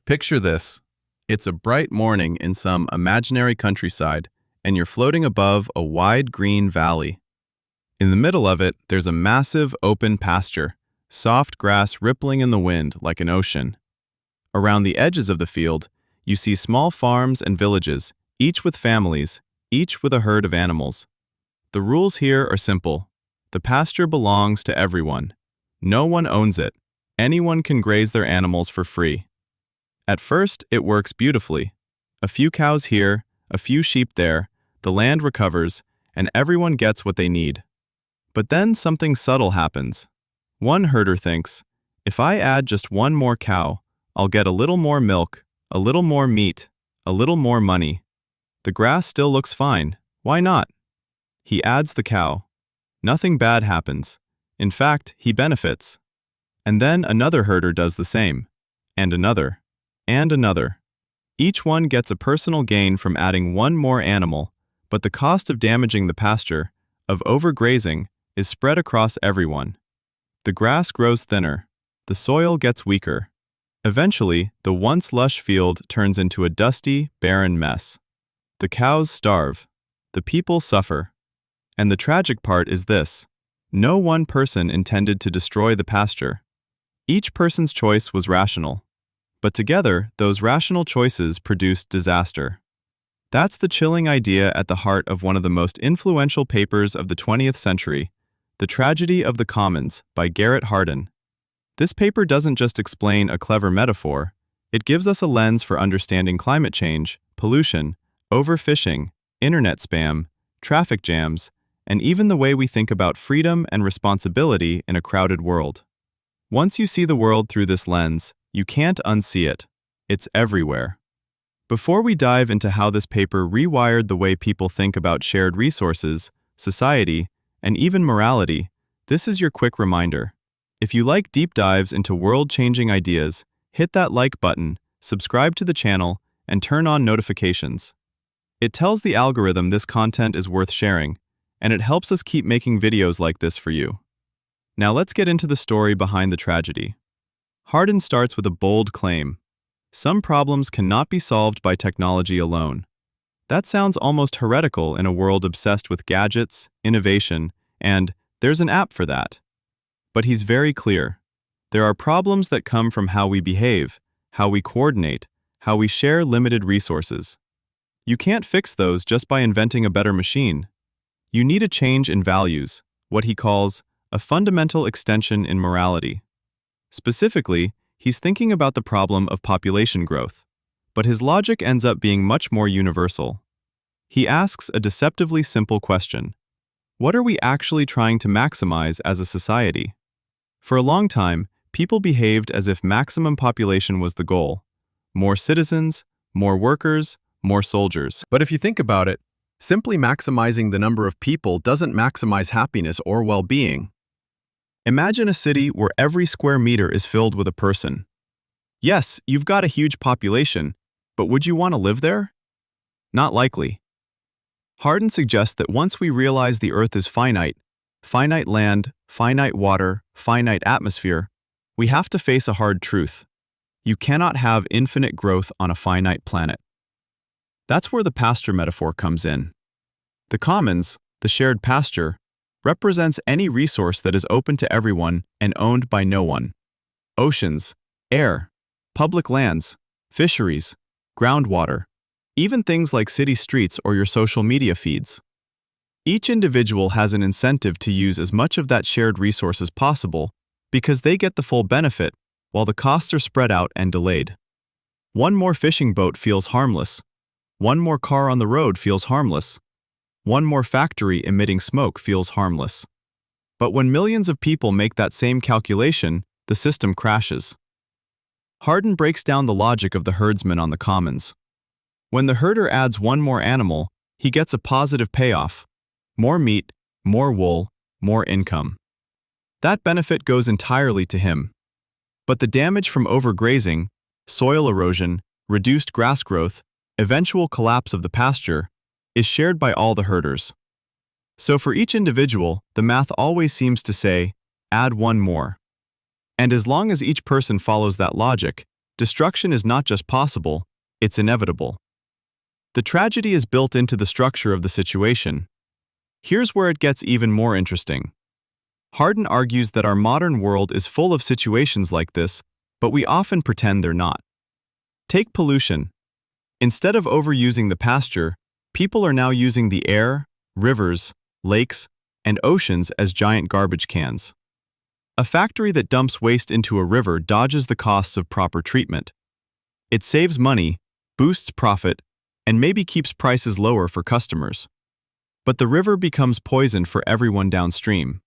Picture this. It's a bright morning in some imaginary countryside, and you're floating above a wide green valley. In the middle of it, there's a massive open pasture, soft grass rippling in the wind like an ocean. Around the edges of the field, you see small farms and villages, each with families, each with a herd of animals. The rules here are simple. The pasture belongs to everyone. No one owns it. Anyone can graze their animals for free. At first, it works beautifully. A few cows here, a few sheep there, the land recovers, and everyone gets what they need. But then something subtle happens. One herder thinks, if I add just one more cow, I'll get a little more milk, a little more meat, a little more money. The grass still looks fine. Why not? He adds the cow. Nothing bad happens. In fact, he benefits. And then another herder does the same. And another. And another. Each one gets a personal gain from adding one more animal, but the cost of damaging the pasture, of overgrazing, is spread across everyone. The grass grows thinner. The soil gets weaker. Eventually, the once lush field turns into a dusty, barren mess. The cows starve. The people suffer. And the tragic part is this: no one person intended to destroy the pasture. Each person's choice was rational. But together, those rational choices produced disaster. That's the chilling idea at the heart of one of the most influential papers of the 20th century, The Tragedy of the Commons by Garrett Hardin. This paper doesn't just explain a clever metaphor, it gives us a lens for understanding climate change, pollution, overfishing, internet spam, traffic jams, and even the way we think about freedom and responsibility in a crowded world. Once you see the world through this lens, you can't unsee it. It's everywhere. Before we dive into how this paper rewired the way people think about shared resources, society, and even morality, this is your quick reminder. If you like deep dives into world-changing ideas, hit that like button, subscribe to the channel, and turn on notifications. It tells the algorithm this content is worth sharing, and it helps us keep making videos like this for you. Now let's get into the story behind the tragedy. Hardin starts with a bold claim. Some problems cannot be solved by technology alone. That sounds almost heretical in a world obsessed with gadgets, innovation, and there's an app for that. But he's very clear. There are problems that come from how we behave, how we coordinate, how we share limited resources. You can't fix those just by inventing a better machine. You need a change in values, what he calls a fundamental extension in morality. Specifically, he's thinking about the problem of population growth, but his logic ends up being much more universal. He asks a deceptively simple question. What are we actually trying to maximize as a society? For a long time, people behaved as if maximum population was the goal. More citizens, more workers, more soldiers. But if you think about it, simply maximizing the number of people doesn't maximize happiness or well-being. Imagine a city where every square meter is filled with a person. Yes, you've got a huge population, but would you want to live there? Not likely. Hardin suggests that once we realize the Earth is finite land, finite water, finite atmosphere, we have to face a hard truth. You cannot have infinite growth on a finite planet. That's where the pasture metaphor comes in. The commons, the shared pasture, represents any resource that is open to everyone and owned by no one. Oceans, air, public lands, fisheries, groundwater, even things like city streets or your social media feeds. Each individual has an incentive to use as much of that shared resource as possible because they get the full benefit while the costs are spread out and delayed. One more fishing boat feels harmless. One more car on the road feels harmless. One more factory emitting smoke feels harmless. But when millions of people make that same calculation, the system crashes. Hardin breaks down the logic of the herdsman on the commons. When the herder adds one more animal, he gets a positive payoff. More meat, more wool, more income. That benefit goes entirely to him. But the damage from overgrazing, soil erosion, reduced grass growth, eventual collapse of the pasture, is shared by all the herders. So for each individual, the math always seems to say, add one more. And as long as each person follows that logic, Destruction is not just possible, it's inevitable. The tragedy is built into the structure of the situation. Here's where it gets even more interesting. Hardin argues that our modern world is full of situations like this, but we often pretend they're not. Take pollution. Instead of overusing the pasture, people are now using the air, rivers, lakes, and oceans as giant garbage cans. A factory that dumps waste into a river dodges the costs of proper treatment. It saves money, boosts profit, and maybe keeps prices lower for customers. But the river becomes poison for everyone downstream.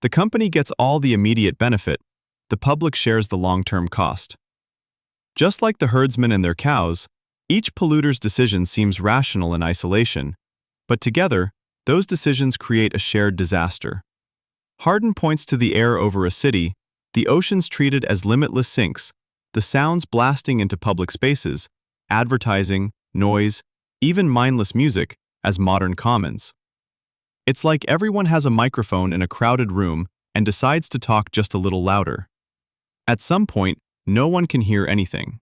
The company gets all the immediate benefit, the public shares the long-term cost. Just like the herdsmen and their cows, each polluter's decision seems rational in isolation, but together, those decisions create a shared disaster. Hardin points to the air over a city, the oceans treated as limitless sinks, the sounds blasting into public spaces, advertising, noise, even mindless music, as modern commons. It's like everyone has a microphone in a crowded room and decides to talk just a little louder. At some point, no one can hear anything.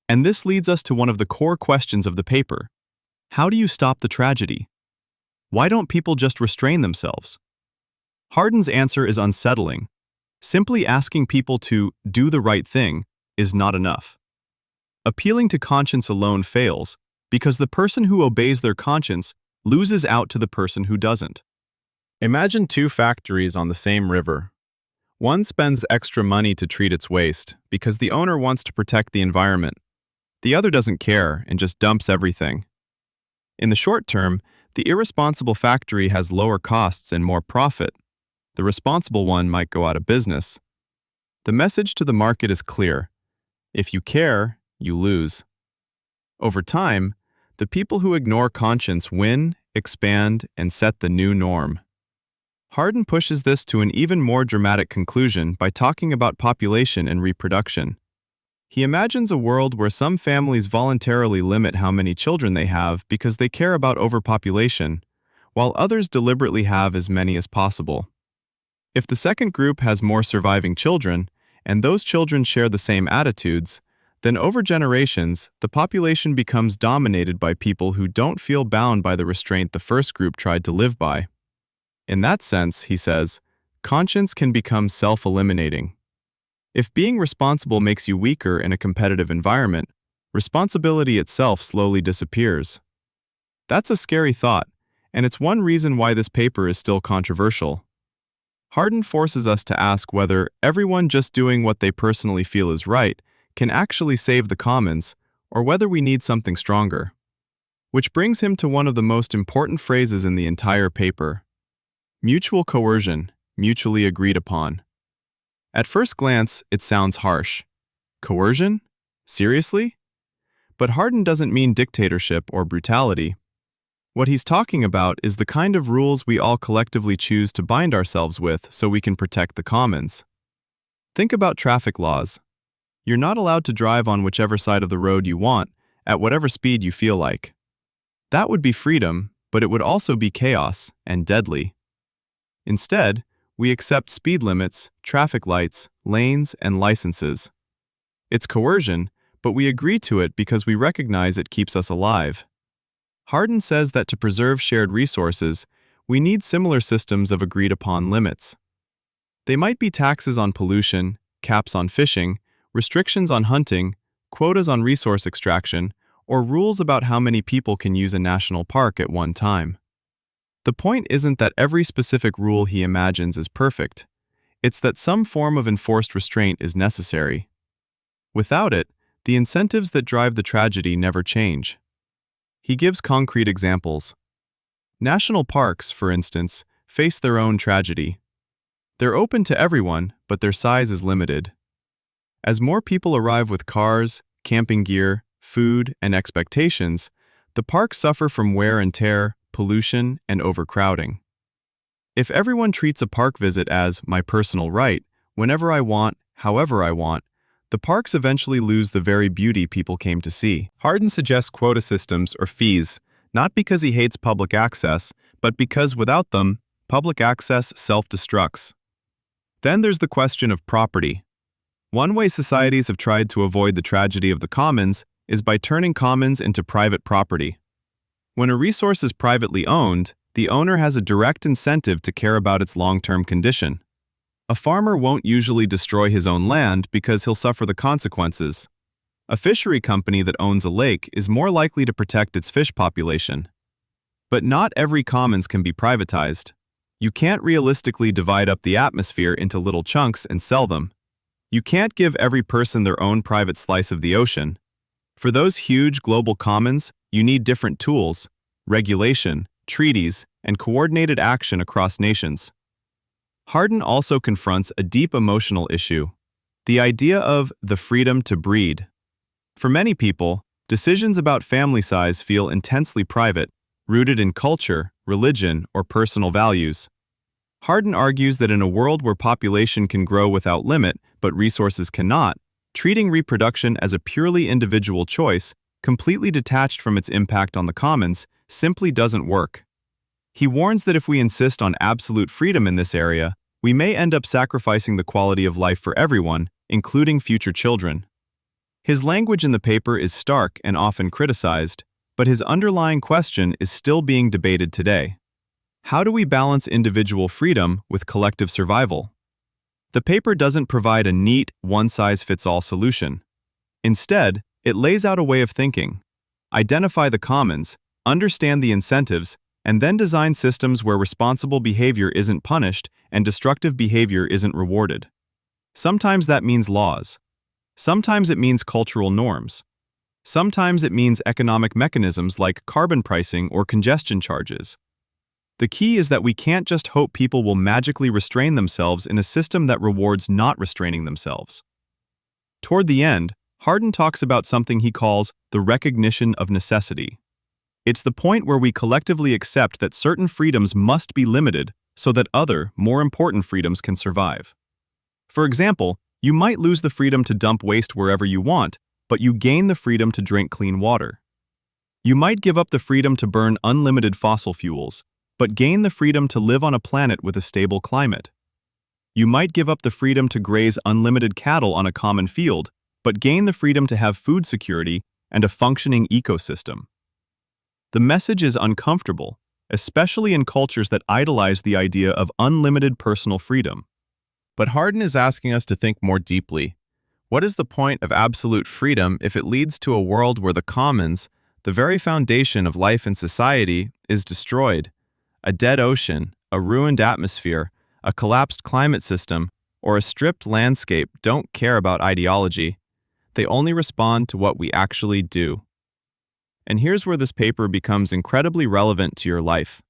And this leads us to one of the core questions of the paper. How do you stop the tragedy? Why don't people just restrain themselves? Hardin's answer is unsettling. Simply asking people to do the right thing is not enough. Appealing to conscience alone fails, because the person who obeys their conscience loses out to the person who doesn't. Imagine two factories on the same river. One spends extra money to treat its waste because the owner wants to protect the environment. The other doesn't care and just dumps everything. In the short term, the irresponsible factory has lower costs and more profit. The responsible one might go out of business. The message to the market is clear. If you care, you lose. Over time, the people who ignore conscience win, expand, and set the new norm. Hardin pushes this to an even more dramatic conclusion by talking about population and reproduction. He imagines a world where some families voluntarily limit how many children they have because they care about overpopulation, while others deliberately have as many as possible. If the second group has more surviving children, and those children share the same attitudes, then over generations, the population becomes dominated by people who don't feel bound by the restraint the first group tried to live by. In that sense, he says, conscience can become self-eliminating. If being responsible makes you weaker in a competitive environment, responsibility itself slowly disappears. That's a scary thought, and it's one reason why this paper is still controversial. Hardin forces us to ask whether everyone just doing what they personally feel is right can actually save the commons, or whether we need something stronger. Which brings him to one of the most important phrases in the entire paper. Mutual coercion, mutually agreed upon. At first glance, it sounds harsh. Coercion? Seriously? But Hardin doesn't mean dictatorship or brutality. What he's talking about is the kind of rules we all collectively choose to bind ourselves with so we can protect the commons. Think about traffic laws. You're not allowed to drive on whichever side of the road you want, at whatever speed you feel like. That would be freedom, but it would also be chaos and deadly. Instead, we accept speed limits, traffic lights, lanes, and licenses. It's coercion, but we agree to it because we recognize it keeps us alive. Hardin says that to preserve shared resources, we need similar systems of agreed-upon limits. They might be taxes on pollution, caps on fishing, restrictions on hunting, quotas on resource extraction, or rules about how many people can use a national park at one time. The point isn't that every specific rule he imagines is perfect. It's that some form of enforced restraint is necessary. Without it, the incentives that drive the tragedy never change. He gives concrete examples. National parks, for instance, face their own tragedy. They're open to everyone, but their size is limited. As more people arrive with cars, camping gear, food, and expectations, the parks suffer from wear and tear, pollution, and overcrowding. If everyone treats a park visit as my personal right, whenever I want, however I want, the parks eventually lose the very beauty people came to see. Hardin suggests quota systems or fees, not because he hates public access, but because without them, public access self-destructs. Then there's the question of property. One way societies have tried to avoid the tragedy of the commons is by turning commons into private property. When a resource is privately owned, the owner has a direct incentive to care about its long-term condition. A farmer won't usually destroy his own land because he'll suffer the consequences. A fishery company that owns a lake is more likely to protect its fish population. But not every commons can be privatized. You can't realistically divide up the atmosphere into little chunks and sell them. You can't give every person their own private slice of the ocean. For those huge global commons, you need different tools, regulation, treaties, and coordinated action across nations. Hardin also confronts a deep emotional issue, the idea of the freedom to breed. For many people, decisions about family size feel intensely private, rooted in culture, religion, or personal values. Hardin argues that in a world where population can grow without limit but resources cannot, treating reproduction as a purely individual choice, completely detached from its impact on the commons, simply doesn't work. He warns that if we insist on absolute freedom in this area, we may end up sacrificing the quality of life for everyone, including future children. His language in the paper is stark and often criticized, but his underlying question is still being debated today. How do we balance individual freedom with collective survival? The paper doesn't provide a neat, one-size-fits-all solution. Instead, it lays out a way of thinking. Identify the commons, understand the incentives, and then design systems where responsible behavior isn't punished and destructive behavior isn't rewarded. Sometimes that means laws. Sometimes it means cultural norms. Sometimes it means economic mechanisms like carbon pricing or congestion charges. The key is that we can't just hope people will magically restrain themselves in a system that rewards not restraining themselves. Toward the end, Hardin talks about something he calls the recognition of necessity. It's the point where we collectively accept that certain freedoms must be limited so that other, more important freedoms can survive. For example, you might lose the freedom to dump waste wherever you want, but you gain the freedom to drink clean water. You might give up the freedom to burn unlimited fossil fuels, but gain the freedom to live on a planet with a stable climate. You might give up the freedom to graze unlimited cattle on a common field, but gain the freedom to have food security and a functioning ecosystem. The message is uncomfortable, especially in cultures that idolize the idea of unlimited personal freedom. But Hardin is asking us to think more deeply. What is the point of absolute freedom if it leads to a world where the commons, the very foundation of life and society, is destroyed? A dead ocean, a ruined atmosphere, a collapsed climate system, or a stripped landscape don't care about ideology. They only respond to what we actually do. And here's where this paper becomes incredibly relevant to your life.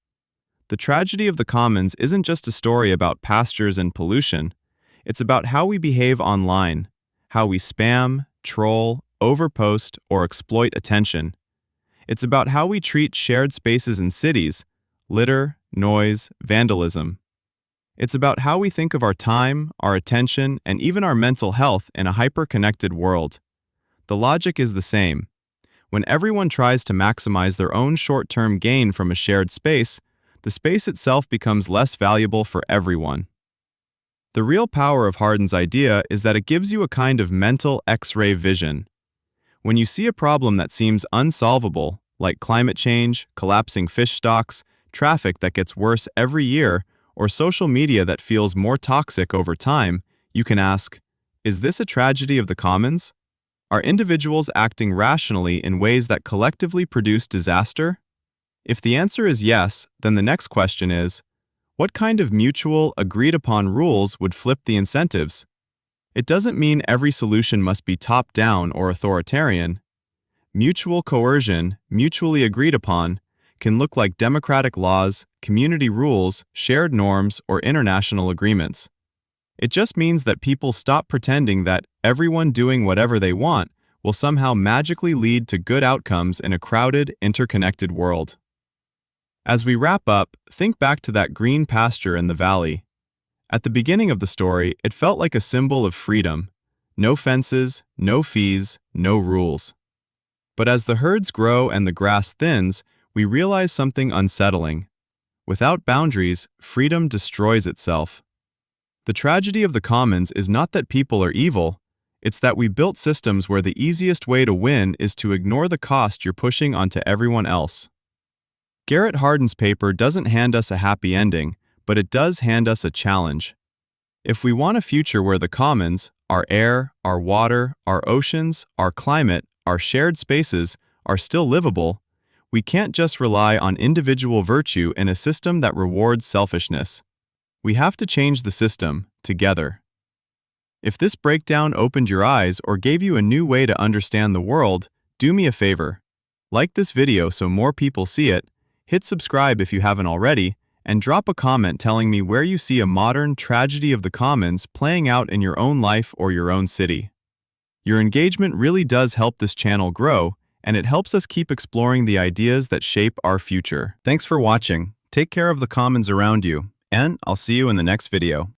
The tragedy of the commons isn't just a story about pastures and pollution. It's about how we behave online, how we spam, troll, overpost, or exploit attention. It's about how we treat shared spaces in cities, litter, noise, vandalism. It's about how we think of our time, our attention, and even our mental health in a hyper-connected world. The logic is the same. When everyone tries to maximize their own short-term gain from a shared space, the space itself becomes less valuable for everyone. The real power of Hardin's idea is that it gives you a kind of mental X-ray vision. When you see a problem that seems unsolvable, like climate change, collapsing fish stocks, traffic that gets worse every year, or social media that feels more toxic over time, you can ask, is this a tragedy of the commons? Are individuals acting rationally in ways that collectively produce disaster? If the answer is yes, then the next question is, what kind of mutual, agreed-upon rules would flip the incentives? It doesn't mean every solution must be top-down or authoritarian. Mutual coercion, mutually agreed upon, can look like democratic laws, community rules, shared norms, or international agreements. It just means that people stop pretending that everyone doing whatever they want will somehow magically lead to good outcomes in a crowded, interconnected world. As we wrap up, think back to that green pasture in the valley. At the beginning of the story, it felt like a symbol of freedom. No fences, no fees, no rules. But as the herds grow and the grass thins, we realize something unsettling. Without boundaries, freedom destroys itself. The tragedy of the commons is not that people are evil, It's that we built systems where the easiest way to win is to ignore the cost you're pushing onto everyone else. Garrett Hardin's paper doesn't hand us a happy ending, but it does hand us a challenge. If we want a future where the commons, our air, our water, our oceans, our climate, our shared spaces, are still livable, we can't just rely on individual virtue in a system that rewards selfishness. We have to change the system, together. If this breakdown opened your eyes or gave you a new way to understand the world, do me a favor. Like this video so more people see it, hit subscribe if you haven't already, and drop a comment telling me where you see a modern tragedy of the commons playing out in your own life or your own city. Your engagement really does help this channel grow, and it helps us keep exploring the ideas that shape our future. Thanks for watching. Take care of the commons around you, and I'll see you in the next video.